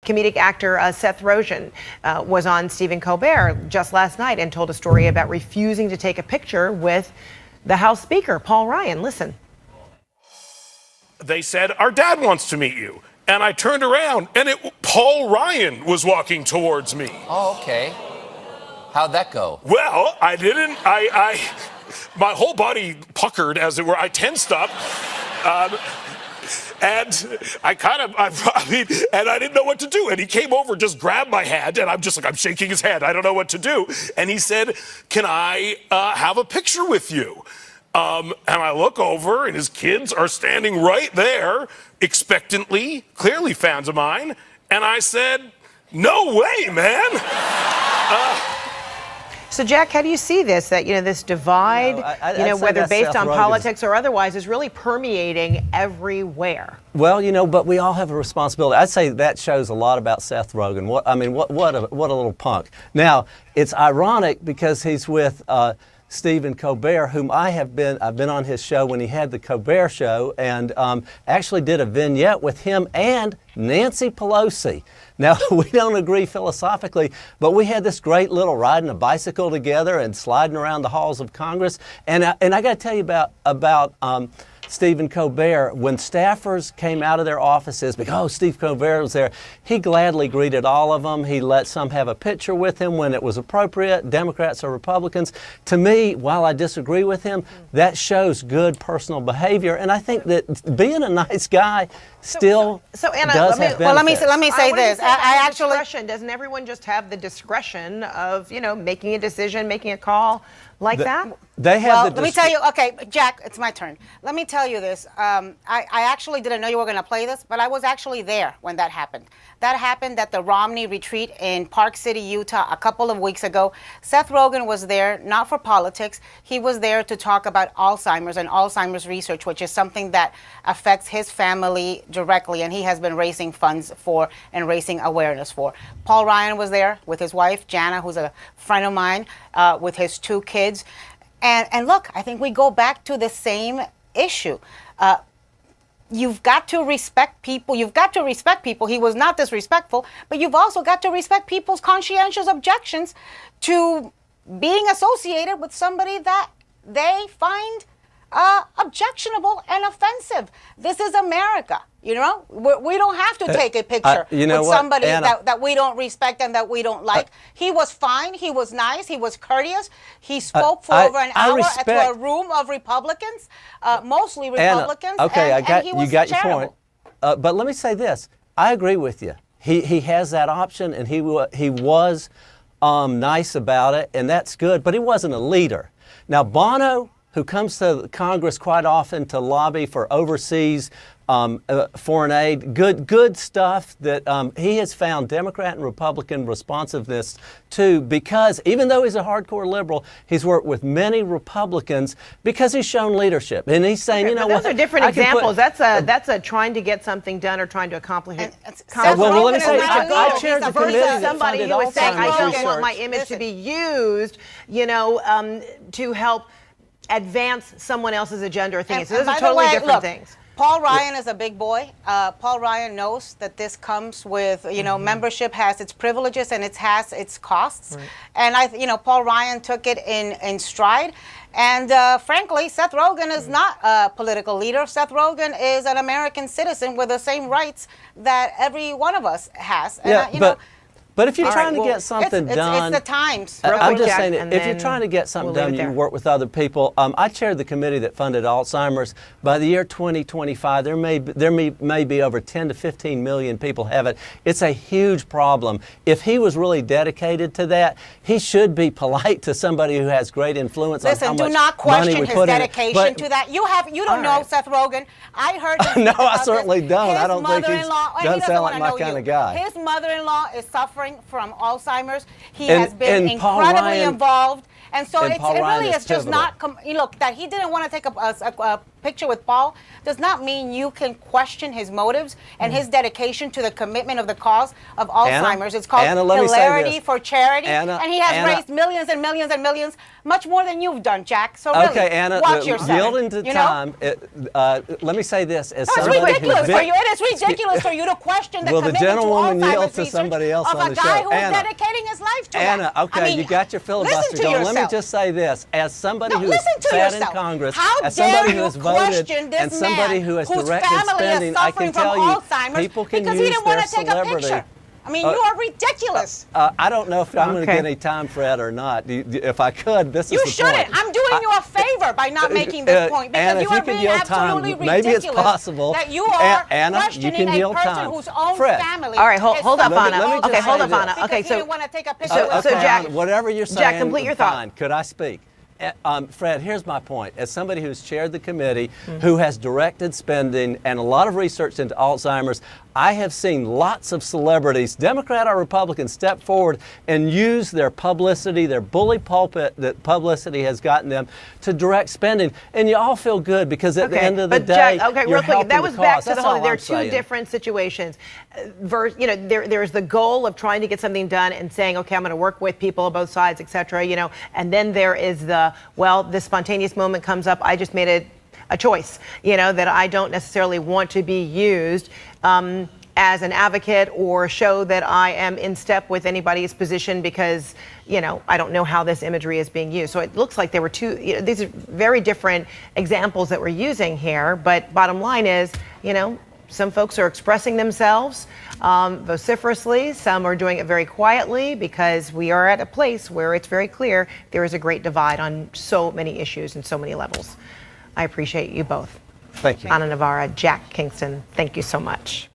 Comedic actor Seth Rogan was on Stephen Colbert just last night and told a story about refusing to take a picture with the House Speaker, Paul Ryan. Listen. They said, "Our dad wants to meet you." And I turned around, and Paul Ryan was walking towards me. Oh, okay. How'd that go? Well, I didn't. My whole body puckered, as it were. I tensed up. And I didn't know what to do. And he came over, just grabbed my hand, and I'm shaking his hand. I don't know what to do. And he said, "Can I have a picture with you?" And I look over, and his kids are standing right there, expectantly, clearly fans of mine. And I said, "No way, man." So, Jack, how do you see this? That this divide, whether based on politics or otherwise, is really permeating everywhere. Well, but we all have a responsibility. I'd say that shows a lot about Seth Rogan. What a little punk. Now, it's ironic because he's with Stephen Colbert, whom I've been on his show when he had the Colbert Show, and actually did a vignette with him and Nancy Pelosi. Now, we don't agree philosophically, but we had this great little riding a bicycle together and sliding around the halls of Congress. And I got to tell you about Stephen Colbert. When staffers came out of their offices because Steve Colbert was there, he gladly greeted all of them. He let some have a picture with him when it was appropriate, Democrats or Republicans. To me, while I disagree with him, that shows good personal behavior. And I think that being a nice guy still Anna, does have benefits. Let me say this. I actually doesn't everyone just have the discretion of making a decision, making a call like that? They have let me tell you. Okay, Jack, it's my turn. Let me tell you this. I actually didn't know you were going to play this, but I was actually there when that happened. That happened at the Romney retreat in Park City, Utah, a couple of weeks ago. Seth Rogan was there, not for politics. He was there to talk about Alzheimer's and Alzheimer's research, which is something that affects his family directly, and he has been raising funds for and raising awareness for. Paul Ryan was there with his wife, Jana, who's a friend of mine, with his 2 kids. And look, I think we go back to the same issue. You've got to respect people. You've got to respect people. He was not disrespectful, but you've also got to respect people's conscientious objections to being associated with somebody that they find objectionable and offensive. This is America. We don't have to take a picture with somebody that we don't respect and that we don't like. He was fine. He was nice. He was courteous. He spoke for over an hour to a room of Republicans, mostly Republicans. Anna, okay, you got your point. But let me say this. I agree with you. He has that option, and he was nice about it, and that's good. But he wasn't a leader. Now, Bono, who comes to Congress quite often to lobby for overseas foreign aid, good stuff that he has found Democrat and Republican responsiveness to, because even though he's a hardcore liberal, he's worked with many Republicans because he's shown leadership. And he's saying, those are different examples. That's a trying to get something done or trying to accomplish it. Well, let me say, I chaired the committee that somebody funded who was saying, I don't Alzheimer's want my research. image to be used, to help advance someone else's agenda or things. So those are totally different things. Paul Ryan is a big boy. Paul Ryan knows that this comes with, membership has its privileges and it has its costs. Right. And Paul Ryan took it in stride. And frankly, Seth Rogan is not a political leader. Seth Rogan is an American citizen with the same rights that every one of us has. And, but if you're trying to get something done... It's the times. I'm just saying, if you're trying to get something done, you work with other people. I chaired the committee that funded Alzheimer's. By the year 2025, there may be over 10 to 15 million people have it. It's a huge problem. If he was really dedicated to that, he should be polite to somebody who has great influence on how much money we put in it. Listen, do not question his dedication to that. You don't know Seth Rogan. I heard him No, I certainly don't. I don't think he doesn't sound like my kind of guy. His mother-in-law is suffering from Alzheimer's. He has been incredibly involved And so And it Paul Ryan really is is just pivotal. not, look, that he didn't want to take a picture with Paul does not mean you can question his motives and his dedication to the commitment of the cause of Alzheimer's. It's called Anna, let me say Hilarity this. for Charity. Anna, and he has Anna, raised millions and millions and millions, much more than you've done, Jack. So really, Okay, Anna, watch yourself. yielding to you know? time, let me say this. As No, it's somebody ridiculous who's for you. It is ridiculous for you to question the Will the commitment to gentlewoman Alzheimer's yield to research somebody else of on a the guy show? who's Anna, dedicating his life to Anna, that. okay, I mean, you got your filibuster listen to going. Let me yourself. just say this. As somebody No, who has listen to sat in yourself. Congress, How as dare somebody who you has voted, question this and somebody man who has whose directed family spending, is I suffering can tell from you, Alzheimer's people can because use he didn't their want to take a celebrity. picture. I mean, you are ridiculous. I don't know if I'm going to Okay. get any time, Fred, or not. If I could, this is You the shouldn't. point. I'm doing you a favor by not making this point because Anna, you if you are could being yield absolutely time, maybe it's ridiculous possible. that you are Anna, you questioning can a yield person time. whose own Fred. family. All right, hold is up, suffering Anna. from Let me just Okay, hold say up, Anna. because Okay, he so didn't want to take a picture So- with so her. Jack- whatever you're saying, Jack, complete your thought. fine. Could I speak? Fred, here's my point. As somebody who's chaired the committee, who has directed spending and a lot of research into Alzheimer's, I have seen lots of celebrities, Democrat or Republican, step forward and use their publicity, their bully pulpit that publicity has gotten them to direct spending. And you all feel good because at the end of the but day, Jack, okay, you're real quick, helping that the was back cause. to the That's whole. all There are I'm two saying. different situations. There's the goal of trying to get something done and saying, okay, I'm going to work with people on both sides, et cetera, and then there is this spontaneous moment comes up. I just made a choice, that I don't necessarily want to be used as an advocate or show that I am in step with anybody's position because, I don't know how this imagery is being used. So it looks like there were these are very different examples that we're using here. But bottom line is, some folks are expressing themselves vociferously. Some are doing it very quietly because we are at a place where it's very clear there is a great divide on so many issues and so many levels. I appreciate you both. Thank you. Ana Navarra, Jack Kingston, thank you so much.